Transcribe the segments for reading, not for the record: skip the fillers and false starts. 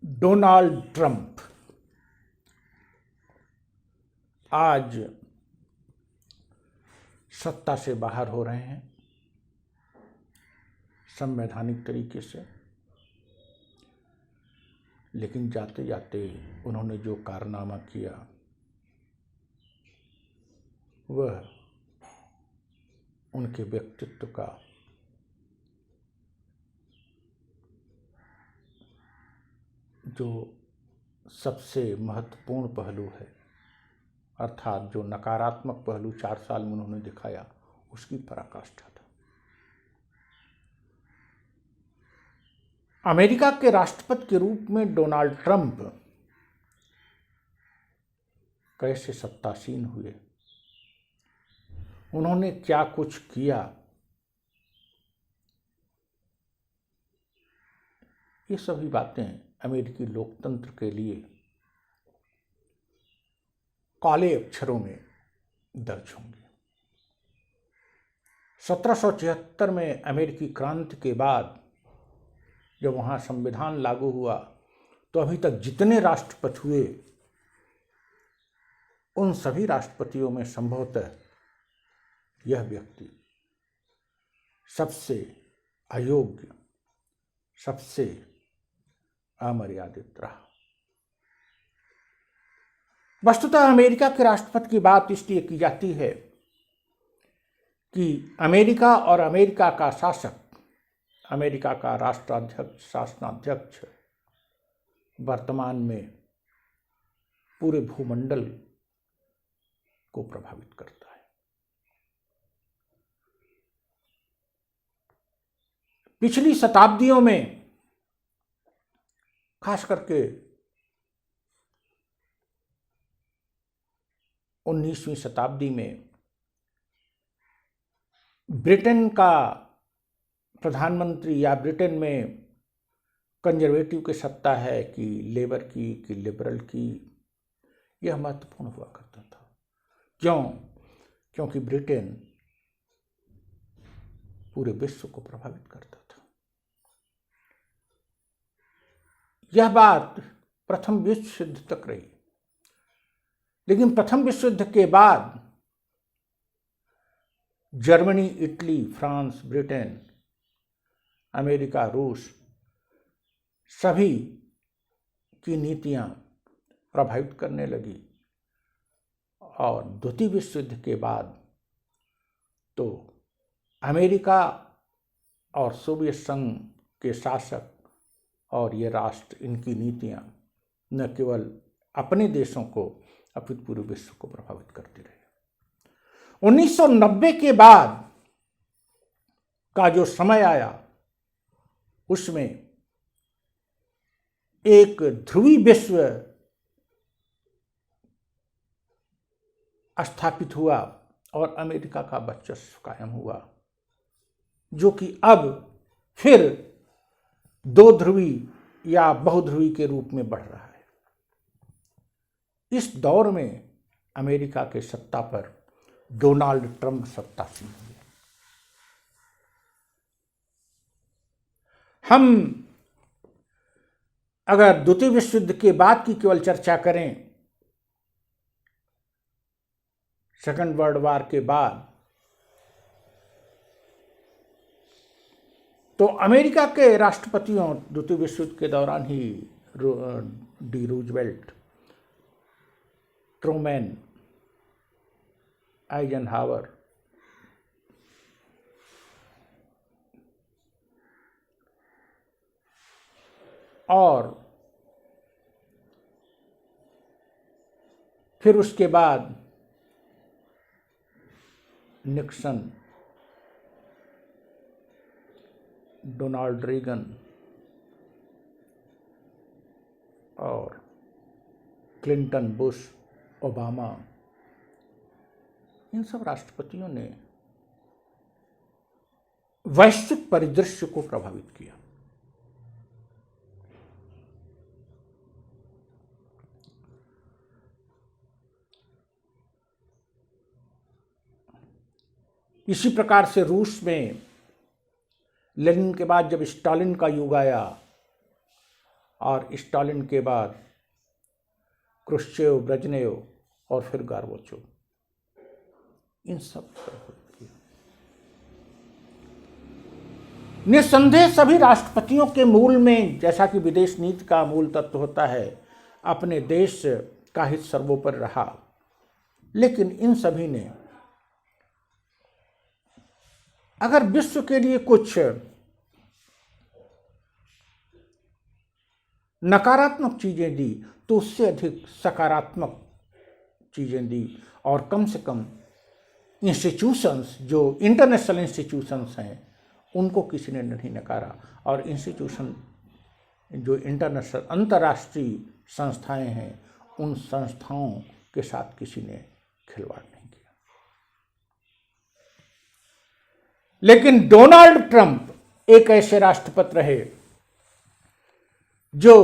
Donald Trump आज सत्ता से बाहर हो रहे हैं संवैधानिक तरीके से, लेकिन जाते जाते उन्होंने जो कारनामा किया वह उनके व्यक्तित्व का जो सबसे महत्वपूर्ण पहलू है, अर्थात जो नकारात्मक पहलू 4 साल में उन्होंने दिखाया, उसकी पराकाष्ठा था। अमेरिका के राष्ट्रपति के रूप में डोनाल्ड ट्रंप कैसे सत्तासीन हुए, उन्होंने क्या कुछ किया, ये सभी बातें अमेरिकी लोकतंत्र के लिए काले अक्षरों में दर्ज होंगी। 1776 में अमेरिकी क्रांति के बाद जब वहाँ संविधान लागू हुआ तो अभी तक जितने राष्ट्रपति हुए उन सभी राष्ट्रपतियों में संभवतः यह व्यक्ति सबसे अयोग्य, सबसे अमर्यादित रहा। वस्तुतः अमेरिका के राष्ट्रपति की बात इसलिए की जाती है कि अमेरिका और अमेरिका का शासक, अमेरिका का राष्ट्राध्यक्ष, शासनाध्यक्ष वर्तमान में पूरे भूमंडल को प्रभावित करता है। पिछली शताब्दियों में, खास करके 19वीं शताब्दी में, ब्रिटेन का प्रधानमंत्री या ब्रिटेन में कंजर्वेटिव की सत्ता है कि लेबर की कि लिबरल की, यह महत्वपूर्ण हुआ करता था। क्यों? क्योंकि ब्रिटेन पूरे विश्व को प्रभावित करता था। यह बात प्रथम विश्व युद्ध तक रही, लेकिन प्रथम विश्व युद्ध के बाद Germany, Italy, France, Britain, America, रूस सभी की नीतियां प्रभावित करने लगी और द्वितीय विश्व युद्ध के बाद तो अमेरिका और सोवियत संघ के शासक और ये राष्ट्र, इनकी नीतियां न केवल अपने देशों को अपितु पूरे विश्व को प्रभावित करती रही। 1990 के बाद का जो समय आया उसमें एक ध्रुवी विश्व स्थापित हुआ और अमेरिका का वर्चस्व कायम हुआ, जो कि अब फिर दो ध्रुवी या बहुध्रुवी के रूप में बढ़ रहा है। इस दौर में अमेरिका के सत्ता पर डोनाल्ड ट्रंप सत्तासीन हुए। हम अगर द्वितीय विश्व युद्ध के बाद की केवल चर्चा करें, सेकंड वर्ल्ड वॉर के बाद, तो अमेरिका के राष्ट्रपतियों द्वितीय विश्व युद्ध के दौरान ही डी रूजवेल्ट, ट्रूमैन, आइजनहावर, और फिर उसके बाद निक्सन, डोनाल्ड रीगन और क्लिंटन, बुश, ओबामा, इन सब राष्ट्रपतियों ने वैश्विक परिदृश्य को प्रभावित किया। इसी प्रकार से रूस में लेनिन के बाद जब स्टालिन का युग आया और स्टालिन के बाद क्रुश्चेव, ब्रेजनेव और फिर गोर्बाचोव, इन सब पर निस्संदेह सभी राष्ट्रपतियों के मूल में, जैसा कि विदेश नीति का मूल तत्व होता है, अपने देश का हित सर्वोपरि रहा। लेकिन इन सभी ने अगर विश्व के लिए कुछ नकारात्मक चीजें दी तो उससे अधिक सकारात्मक चीजें दी, और कम से कम इंस्टीट्यूशंस, जो इंटरनेशनल इंस्टीट्यूशंस हैं, उनको किसी ने नहीं नकारा। और इंस्टीट्यूशन जो इंटरनेशनल अंतर्राष्ट्रीय संस्थाएं हैं, उन संस्थाओं के साथ किसी ने खिलवाड़ नहीं किया। लेकिन डोनाल्ड ट्रंप एक ऐसे राष्ट्रपति रहे जो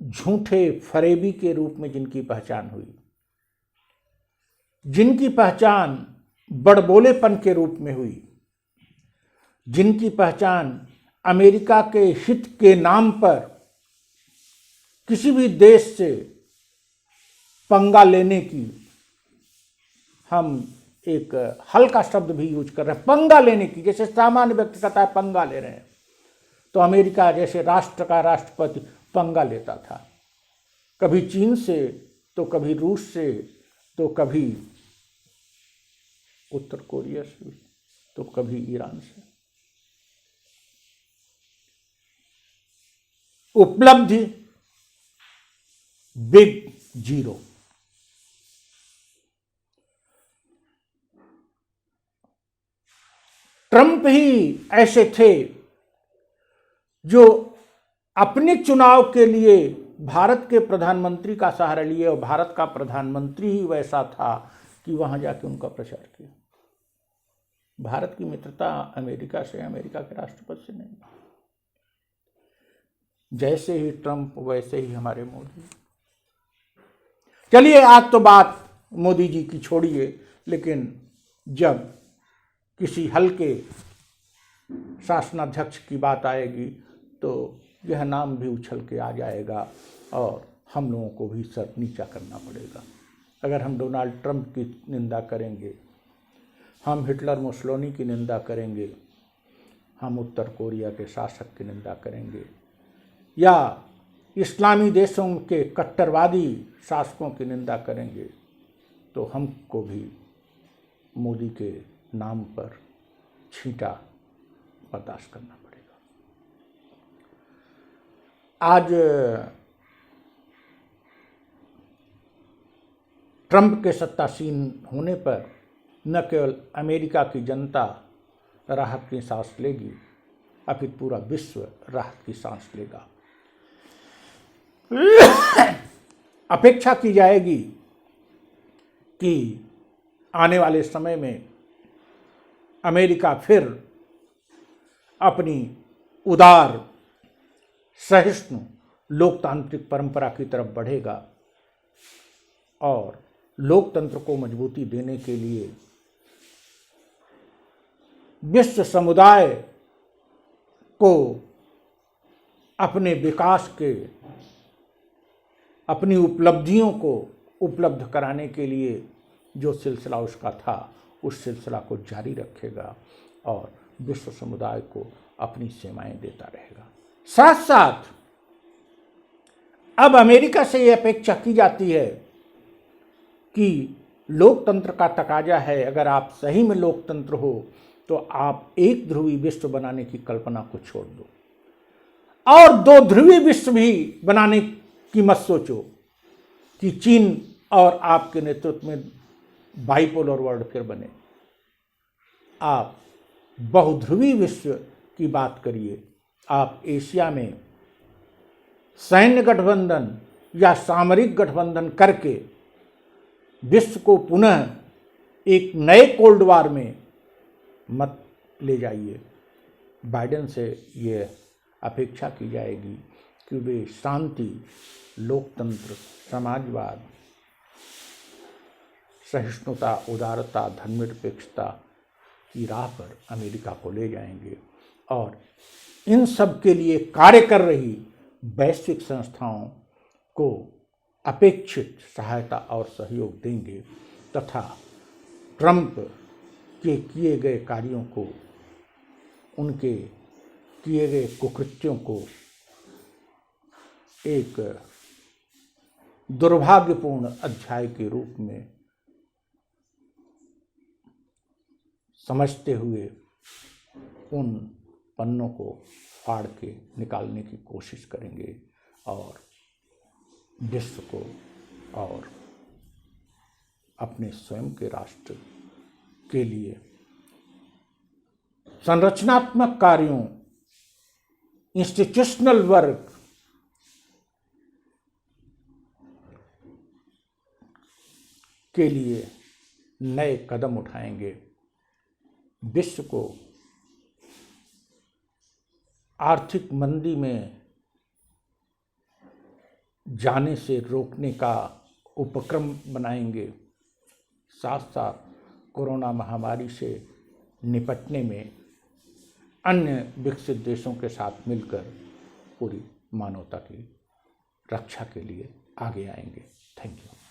झूठे फरेबी के रूप में जिनकी पहचान हुई, जिनकी पहचान बड़बोलेपन के रूप में हुई, जिनकी पहचान अमेरिका के हित के नाम पर किसी भी देश से पंगा लेने की, हम एक हल्का शब्द भी यूज कर रहे हैं, पंगा लेने की, जैसे सामान्य व्यक्ति कहता है पंगा ले रहे हैं, तो अमेरिका जैसे राष्ट्र का राष्ट्रपति पंगा लेता था, कभी चीन से, तो कभी रूस से, तो कभी उत्तर कोरिया से, तो कभी ईरान से। उपलब्धि बिग जीरो। ट्रंप ही ऐसे थे जो अपने चुनाव के लिए भारत के प्रधानमंत्री का सहारा लिए, और भारत का प्रधानमंत्री ही वैसा था कि वहां जाके उनका प्रचार किया। भारत की मित्रता अमेरिका से, अमेरिका के राष्ट्रपति से नहीं। जैसे ही ट्रंप वैसे ही हमारे मोदी। चलिए, आज तो बात मोदी जी की छोड़िए, लेकिन जब किसी हल्के शासनाध्यक्ष की बात आएगी तो यह नाम भी उछल के आ जाएगा और हम लोगों को भी सर नीचा करना पड़ेगा। अगर हम डोनाल्ड ट्रंप की निंदा करेंगे, हम हिटलर मुसोलिनी की निंदा करेंगे, हम उत्तर कोरिया के शासक की निंदा करेंगे, या इस्लामी देशों के कट्टरवादी शासकों की निंदा करेंगे, तो हमको भी मोदी के नाम पर छींटा बर्दाश्त करना पड़ेगा। आज ट्रंप के सत्तासीन होने पर न केवल अमेरिका की जनता राहत की सांस लेगी, अपितु पूरा विश्व राहत की सांस लेगा। अपेक्षा की जाएगी कि आने वाले समय में अमेरिका फिर अपनी उदार, सहिष्णु, लोकतांत्रिक परंपरा की तरफ बढ़ेगा और लोकतंत्र को मजबूती देने के लिए विश्व समुदाय को अपने विकास के, अपनी उपलब्धियों को उपलब्ध कराने के लिए जो सिलसिला उसका था, उस सिलसिला को जारी रखेगा और विश्व समुदाय को अपनी सेवाएं देता रहेगा। साथ साथ अब अमेरिका से यह अपेक्षा की जाती है कि लोकतंत्र का तकाजा है, अगर आप सही में लोकतंत्र हो तो आप एक ध्रुवी विश्व बनाने की कल्पना को छोड़ दो और दो ध्रुवी विश्व भी बनाने की मत सोचो कि चीन और आपके नेतृत्व में बाइपोलर वर्ल्ड फिर बने। आप बहुध्रुवी विश्व की बात करिए। आप एशिया में सैन्य गठबंधन या सामरिक गठबंधन करके विश्व को पुनः एक नए कोल्ड वार में मत ले जाइए। बाइडेन से ये अपेक्षा की जाएगी कि वे शांति, लोकतंत्र, समाजवाद, सहिष्णुता, उदारता, धर्मनिरपेक्षता की राह पर अमेरिका को ले जाएंगे और इन सब के लिए कार्य कर रही वैश्विक संस्थाओं को अपेक्षित सहायता और सहयोग देंगे तथा ट्रंप के किए गए कार्यों को, उनके किए गए कुकृत्यों को एक दुर्भाग्यपूर्ण अध्याय के रूप में समझते हुए उन पन्नों को फाड़ के निकालने की कोशिश करेंगे और विश्व को और अपने स्वयं के राष्ट्र के लिए संरचनात्मक कार्यों, इंस्टीट्यूशनल वर्क के लिए नए कदम उठाएंगे। विश्व को आर्थिक मंदी में जाने से रोकने का उपक्रम बनाएंगे। साथ साथ कोरोना महामारी से निपटने में अन्य विकसित देशों के साथ मिलकर पूरी मानवता की रक्षा के लिए आगे आएंगे। Thank you.